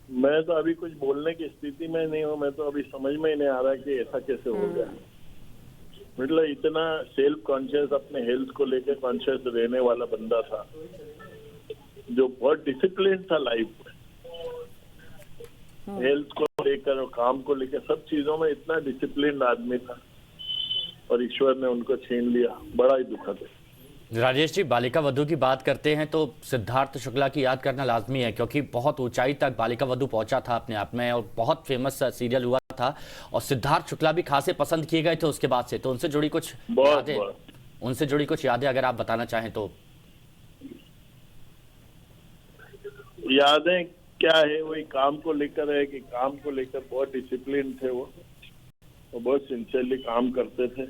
मैं तो अभी कुछ बोलने की स्थिति में नहीं हूँ। मैं तो अभी समझ में ही नहीं आ रहा कि ऐसा कैसे हो गया। मतलब इतना सेल्फ कॉन्शियस, अपने हेल्थ को लेकर कॉन्शियस रहने वाला बंदा था, जो बहुत डिसिप्लिन था लाइफ में, हेल्थ को लेकर और काम को लेकर सब चीजों में इतना डिसिप्लिन आदमी था, और ईश्वर ने उनको छीन लिया। बड़ा ही दुखद है। राजेश जी, बालिका वधू की बात करते हैं तो सिद्धार्थ शुक्ला की याद करना लाजमी है, क्योंकि बहुत ऊंचाई तक बालिका वधू पहुंचा था अपने आप में, और बहुत फेमस सीरियल हुआ था। और सिद्धार्थ शुक्ला भी खासे पसंद किए गए थे उसके बाद से। तो उनसे जुड़ी कुछ यादें, उनसे जुड़ी कुछ यादें अगर आप बताना चाहें तो। यादें क्या है, वही काम को लेकर है कि काम को लेकर बहुत डिसिप्लिन थे वो, और बहुत सिंसियरली काम करते थे।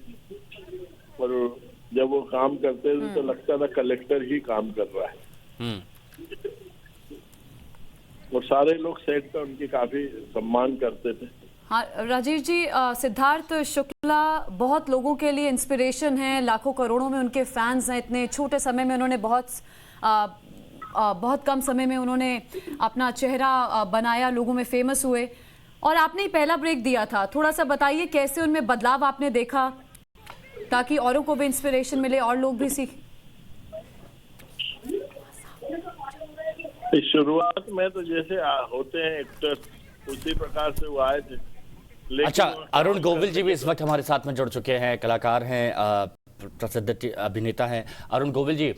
और जब वो काम करते थे तो लगता था कलेक्टर ही काम कर रहा है। और सारे लोग सेट पर उनकी काफी सम्मान करते थे। हाँ राजेश जी, सिद्धार्थ शुक्ला बहुत लोगों के लिए इंस्पिरेशन है, लाखों करोड़ों में उनके फैंस हैं। इतने छोटे समय में उन्होंने बहुत कम समय में उन्होंने अपना चेहरा बनाया, लोगों में फेमस हुए। और आपने ही पहला ब्रेक दिया था, थोड़ा सा बताइए कैसे उनमें बदलाव आपने देखा, ताकि औरों को भी इंस्पिरेशन मिले और लोग भी सीख। शुरुआत में तो जैसे होते हैं एक्टर्स, उसी प्रकार से वो आए थे। अच्छा, अरुण गोविल जी भी इस वक्त हमारे साथ में जुड़ चुके हैं, कलाकार हैं, प्रसिद्ध अभिनेता हैं। अरुण गोविल जी,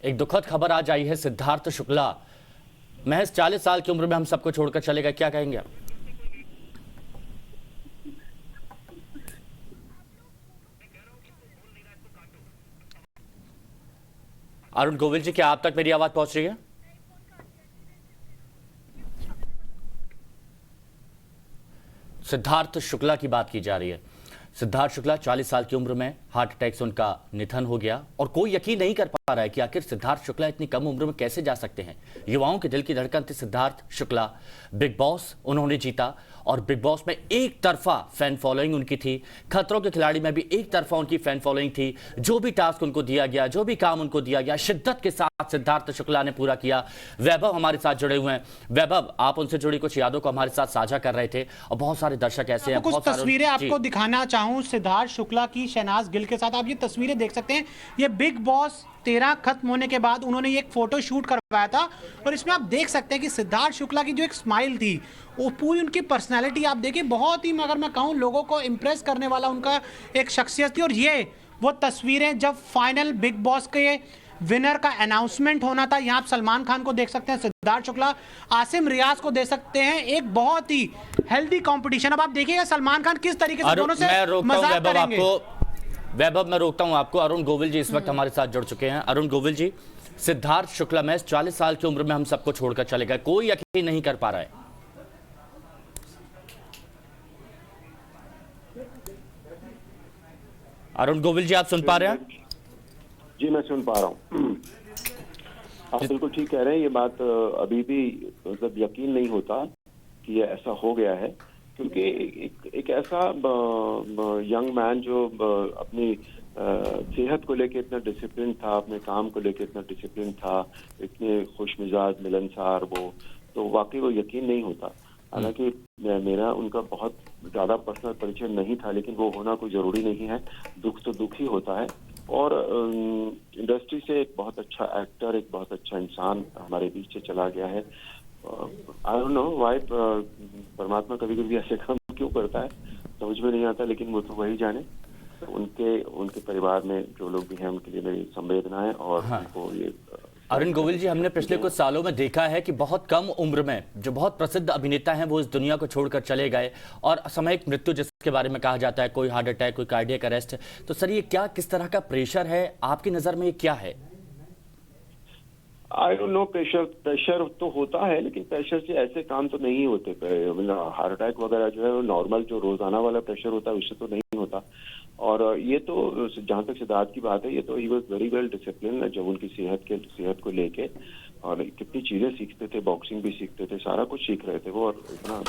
एक दुखद खबर आज आई है, सिद्धार्थ शुक्ला महज 40 साल की उम्र में हम सबको छोड़कर चले गए, क्या कहेंगे आप? अरुण गोविल जी, क्या आप तक मेरी आवाज पहुंच रही है? सिद्धार्थ शुक्ला की बात की जा रही है। सिद्धार्थ शुक्ला 40 साल की उम्र में हार्ट अटैक से उनका निधन हो गया, और कोई यकीन नहीं कर पा रहा है कि आखिर सिद्धार्थ शुक्ला इतनी कम उम्र में कैसे जा सकते हैं। युवाओं के दिल की धड़कन थे सिद्धार्थ शुक्ला। बिग बॉस उन्होंने जीता, और बिग बॉस में एक तरफा फैन फॉलोइंग उनकी थी। खतरों के खिलाड़ी में भी एक तरफा उनकी फैन फॉलोइंग थी। जो भी टास्क उनको दिया गया, जो भी काम उनको दिया गया, शिद्दत के साथ सिद्धार्थ शुक्ला ने पूरा किया। वैभव हमारे साथ जुड़े हुए हैं। वैभव, आप उनसे जुड़ी कुछ यादों को हमारे साथ साझा कर रहे थे, और बहुत सारे दर्शक ऐसे हैं, कुछ तस्वीरें आपको दिखाना चाहूं सिद्धार्थ शुक्ला की शहनाज गिल के साथ। आप ये तस्वीरें देख सकते हैं, ये बिग बॉस 13 खत्म होने के बाद उन्होंने ये एक फोटो शूट करवाया था, और इसमें आप देख सकते हैं कि सिद्धार्थ शुक्ला की जो एक स्माइल थी, वो पूरी उनकी पर्सनालिटी आप देखिए, बहुत ही, अगर मैं कहूं, लोगों को इंप्रेस करने वाला उनका एक शख्सियत थी। और ये वो तस्वीरें जब फाइनल बिग बॉस के विनर का अनाउंसमेंट होना था, यहाँ आप सलमान खान को देख सकते हैं, सिद्धार्थ शुक्ला, आसिम रियाज को देख सकते हैं। एक बहुत ही हेल्दी कंपटीशन। अब आप देखिएगा सलमान खान किस तरीके से दोनों से मजाक करेंगे। वैभव, मैं रोकता हूं आपको। अरुण गोविल जी इस वक्त हमारे साथ जुड़ चुके हैं। अरुण गोविल जी, सिद्धार्थ शुक्ला में 40 साल की उम्र में हम सबको छोड़कर चले गए, कोई यकीन नहीं कर पा रहा है। अरुण गोविल जी, आप सुन पा रहे हैं? जी, मैं सुन पा रहा हूँ। आप बिल्कुल ठीक कह रहे हैं। ये बात अभी भी मतलब यकीन नहीं होता कि ये ऐसा हो गया है, क्योंकि एक ऐसा यंग मैन जो अपनी सेहत को लेके इतना डिसिप्लिन था, अपने काम को लेके इतना डिसिप्लिन था, इतने खुश मिजाज मिलनसार, वो तो वाकई वो यकीन नहीं होता। हालांकि मेरा उनका बहुत ज़्यादा पर्सनल परिचय नहीं था, लेकिन वो होना कोई ज़रूरी नहीं है। दुख तो दुख ही होता है। और इंडस्ट्री से एक बहुत अच्छा एक्टर, एक बहुत अच्छा इंसान हमारे बीच से चला गया है। आई डोंट नो व्हाई परमात्मा कभी कभी ऐसे काम क्यों करता है, समझ में नहीं आता, लेकिन वो तो वही जाने। तो उनके परिवार में जो लोग भी हैं, उनके लिए मेरी संवेदनाएं। और उनको ये अरुण गोविल जी, हमने पिछले कुछ सालों में देखा है कि बहुत कम उम्र में जो बहुत प्रसिद्ध अभिनेता हैं वो इस दुनिया को छोड़कर चले गए, और असामयिक मृत्यु जिसके बारे में कहा जाता है, कोई हार्ट अटैक, कोई कार्डियक अरेस्ट। तो सर, ये क्या, किस तरह का प्रेशर है आपकी नजर में, ये क्या है? I don't know. प्रेशर तो होता है, लेकिन प्रेशर से ऐसे काम तो नहीं होते। मतलब हार्ट अटैक वगैरह जो है वो नॉर्मल जो रोजाना वाला प्रेशर होता है उससे तो नहीं होता। और ये तो जहाँ तक सिद्धार्थ की बात है, ये तो he was very well discipline जब उनकी सेहत को लेके, और कितनी चीजें सीखते थे, बॉक्सिंग भी सीखते थे, सारा कुछ सीख रहे थे वो। और इतना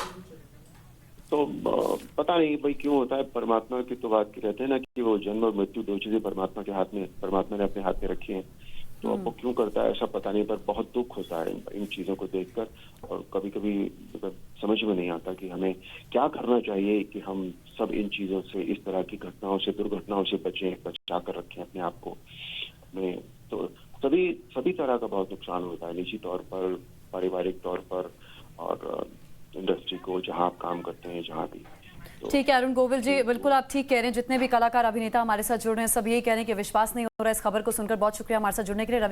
तो पता नहीं भाई क्यों होता है। परमात्मा की तो बात कहते हैं ना कि वो जन्म और मृत्यु दो चीजें परमात्मा के हाथ में, परमात्मा ने अपने हाथ में रखी है। तो अब वो क्यों करता है ऐसा पता नहीं, पर बहुत दुख होता है इन चीजों को देखकर। और कभी कभी समझ में नहीं आता कि हमें क्या करना चाहिए कि हम सब इन चीजों से, इस तरह की घटनाओं से, दुर्घटनाओं से बचा कर रखें अपने आप को। में तो सभी तरह का बहुत नुकसान होता है, निजी तौर पर, पारिवारिक तौर पर, और इंडस्ट्री को जहां आप काम करते हैं, जहां भी। ठीक है अरुण गोविल जी, बिल्कुल आप ठीक कह रहे हैं। जितने भी कलाकार, अभिनेता हमारे साथ जुड़ रहे हैं सब यही कह रहे हैं कि विश्वास नहीं हो रहा है इस खबर को सुनकर। बहुत शुक्रिया हमारे साथ जुड़ने के लिए। रवि